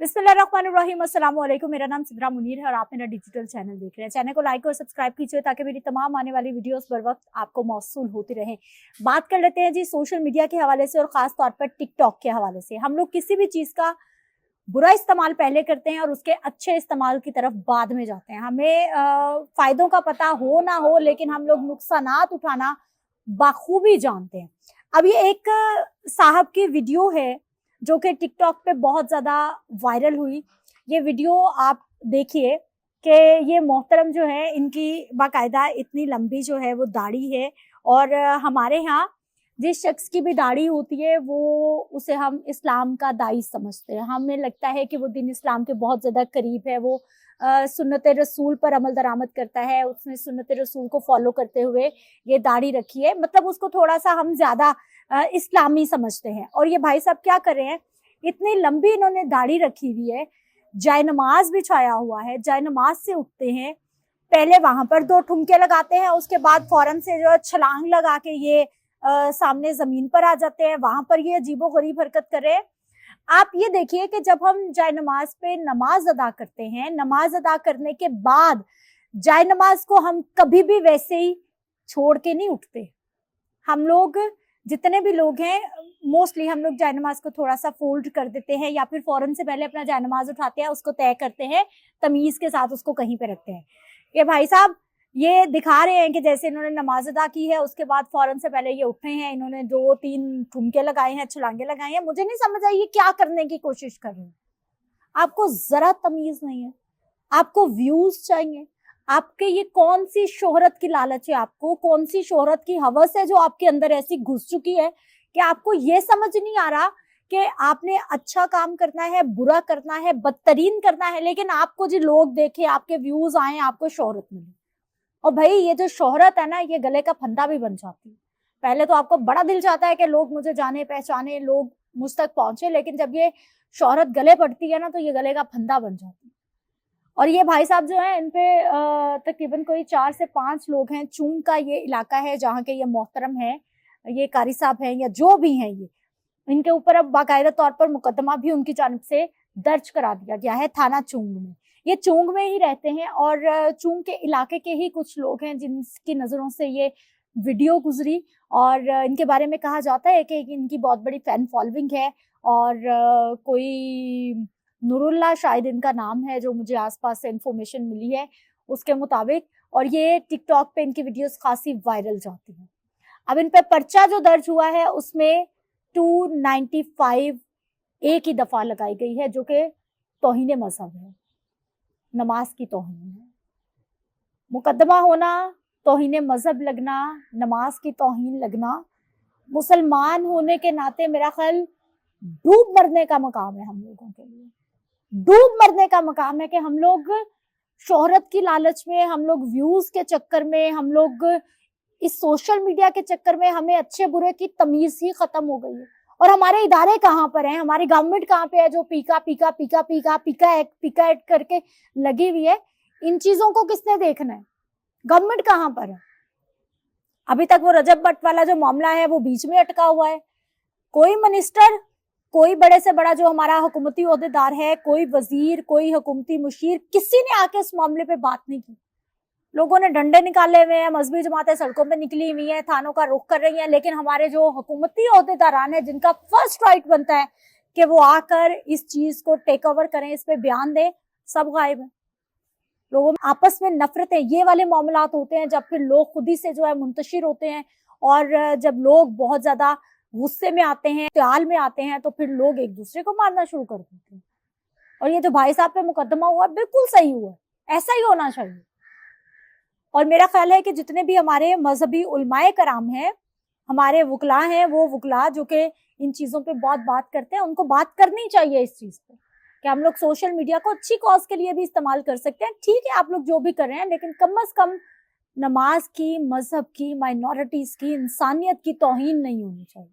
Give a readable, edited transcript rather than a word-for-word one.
बिस्मिल्लाहिर्रहमानिर्रहीम, अस्सलाम वालेकुम। मेरा नाम सिद्रा मुनीर है और आप मेरा डिजिटल चैनल देख रहे हैं। चैनल को लाइक और सब्सक्राइब कीजिए ताकि मेरी तमाम आने वाली वीडियोस बर वक्त आपको मौसूल होती रहे। बात कर लेते हैं जी सोशल मीडिया के हवाले से और खास तौर पर टिकटॉक के हवाले से। हम लोग किसी भी चीज का बुरा इस्तेमाल पहले करते हैं और उसके अच्छे इस्तेमाल की तरफ बाद में जाते हैं। हमें फायदों का पता हो ना हो, लेकिन हम लोग नुकसानात उठाना बाखूबी जानते हैं। अब ये एक साहब की वीडियो है जो कि टिकटॉक पे बहुत ज्यादा वायरल हुई। ये वीडियो आप देखिए कि ये मोहतरम जो है, इनकी बाकायदा इतनी लंबी जो है वो दाढ़ी है और हमारे यहाँ जिस शख्स की भी दाढ़ी होती है वो उसे हम इस्लाम का दाई समझते हैं। हमें लगता है कि वो दिन इस्लाम के बहुत ज्यादा करीब है। वो सुन्नत रसूल पर अमल दरामद करता है, उसने सुन्नत रसूल को फॉलो करते हुए ये दाढ़ी रखी है, मतलब उसको थोड़ा सा हम ज्यादा इस्लामी समझते हैं। और ये भाई साहब क्या कर रहे हैं, इतनी लंबी इन्होंने दाढ़ी रखी हुई है, जायनमाज बिछाया हुआ है, जायनमाज से उठते हैं, पहले वहां पर 2 ठुमके लगाते हैं, उसके बाद फौरन से जो छलांग लगा के ये सामने जमीन पर आ जाते हैं। वहां पर ये अजीबोगरीब हरकत कर रहे हैं। आप ये देखिए कि जब हम जायनमाज पे नमाज अदा करते हैं, नमाज अदा करने के बाद जायनमाज को हम कभी भी वैसे ही छोड़ के नहीं उठते। हम लोग जितने भी लोग हैं मोस्टली हम लोग जायनमाज को थोड़ा सा फोल्ड कर देते हैं या फिर फौरन से पहले अपना जायनमाज उठाते हैं, उसको तय करते हैं, तमीज के साथ उसको कहीं पे रखते हैं। ये भाई साहब ये दिखा रहे हैं कि जैसे इन्होंने नमाज अदा की है, उसके बाद फौरन से पहले ये उठे हैं, इन्होंने 2-3 ठुमके लगाए हैं, छलांगे लगाए हैं। मुझे नहीं समझ आई ये क्या करने की कोशिश कर रहे हैं। आपको जरा तमीज नहीं है, आपको व्यूज चाहिए, आपके ये कौन सी शोहरत की लालच है, आपको कौन सी शोहरत की हवस है जो आपके अंदर ऐसी घुस चुकी है कि आपको ये समझ नहीं आ रहा कि आपने अच्छा काम करना है, बुरा करना है, बदतरीन करना है, लेकिन आपको जो लोग देखे, आपके व्यूज आए, आपको शोहरत मिले। और भाई ये जो शोहरत है ना, ये गले का फंदा भी बन जाती है। पहले तो आपको बड़ा दिल चाहता है कि लोग मुझे जाने पहचाने, लोग मुझ तक पहुंचे, लेकिन जब ये शोहरत गले पड़ती है ना तो ये गले का फंदा बन जाती है। और ये भाई साहब जो है, इन पे तकरीबन कोई 4 से 5 लोग हैं। चूंग का ये इलाका है जहाँ के ये मोहतरम है, ये कारी साहब हैं या जो भी हैं, ये इनके ऊपर अब बाकायदा तौर पर मुकदमा भी उनकी जानिब से दर्ज करा दिया गया है थाना चूंग में। ये चूंग में ही रहते हैं और चूंग के इलाके के ही कुछ लोग हैं जिनकी नजरों से ये वीडियो गुजरी और इनके बारे में कहा जाता है कि इनकी बहुत बड़ी फैन फॉलोइंग है और कोई नूरुल्लाह शायद इनका नाम है, जो मुझे आसपास से इंफॉर्मेशन मिली है उसके मुताबिक। और ये टिकटॉक पे इनकी वीडियोस खासी वायरल जाती हैं। अब इन पे पर्चा जो दर्ज हुआ है उसमें 295 एक ही दफा लगाई गई है, जो कि तौहीन मजहब है, नमाज की तौहीन है। मुकदमा होना, तौहीन मजहब लगना, नमाज की तौहीन लगना, मुसलमान होने के नाते मेरा ख्याल डूब मरने का मकाम है हम लोगों के लिए। डूब मरने का मकाम है कि हम लोग शोहरत की लालच में, हम लोग व्यूज के चक्कर में, हम लोग इस सोशल मीडिया के चक्कर में, हमें अच्छे बुरे की तमीज ही खत्म हो गई है। और हमारे इदारे कहाँ पर हैं, हमारी गवर्नमेंट कहाँ पे है जो पीका पीका पीका पीका पीका एक्ट करके लगी हुई है। इन चीजों को किसने देखना है, गवर्नमेंट कहाँ पर है? अभी तक वो रजब भट्ट वाला जो मामला है वो बीच में अटका हुआ है। कोई मिनिस्टर, कोई बड़े से बड़ा जो हमारा हुकूमती ओहदेदार है, कोई वजीर, कोई हुकूमती मुशीर, किसी ने आके इस मामले पे बात नहीं की। लोगों ने डंडे निकाले हुए हैं, मजहबी जमातें सड़कों पे निकली हुई हैं, थानों का रुख कर रही हैं, लेकिन हमारे जो हुकूमती ओहदेदारान है जिनका फर्स्ट राइट बनता है कि वो आकर इस चीज को टेक ओवर करें, इस पे बयान दें, सब गायब है। लोगों में आपस में नफरतें, ये वाले मामलात होते हैं जब फिर लोग खुद ही से जो है मुंतशिर होते हैं और जब लोग बहुत ज्यादा गुस्से में आते हैं, त्याल में आते हैं, तो फिर लोग एक दूसरे को मारना शुरू कर देते हैं। और ये जो भाई साहब पे मुकदमा हुआ बिल्कुल सही हुआ, ऐसा ही होना चाहिए। और मेरा ख्याल है कि जितने भी हमारे मजहबी उलमाए कराम हैं, हमारे वकला हैं, वो वकला जो कि इन चीजों पे बहुत बात करते हैं, उनको बात करनी चाहिए इस चीज पे कि हम लोग सोशल मीडिया को अच्छी कॉज के लिए भी इस्तेमाल कर सकते हैं। ठीक है, आप लोग जो भी कर रहे हैं, लेकिन कम अज कम नमाज की, मजहब की, माइनॉरिटीज की, इंसानियत की तौहीन नहीं होनी चाहिए।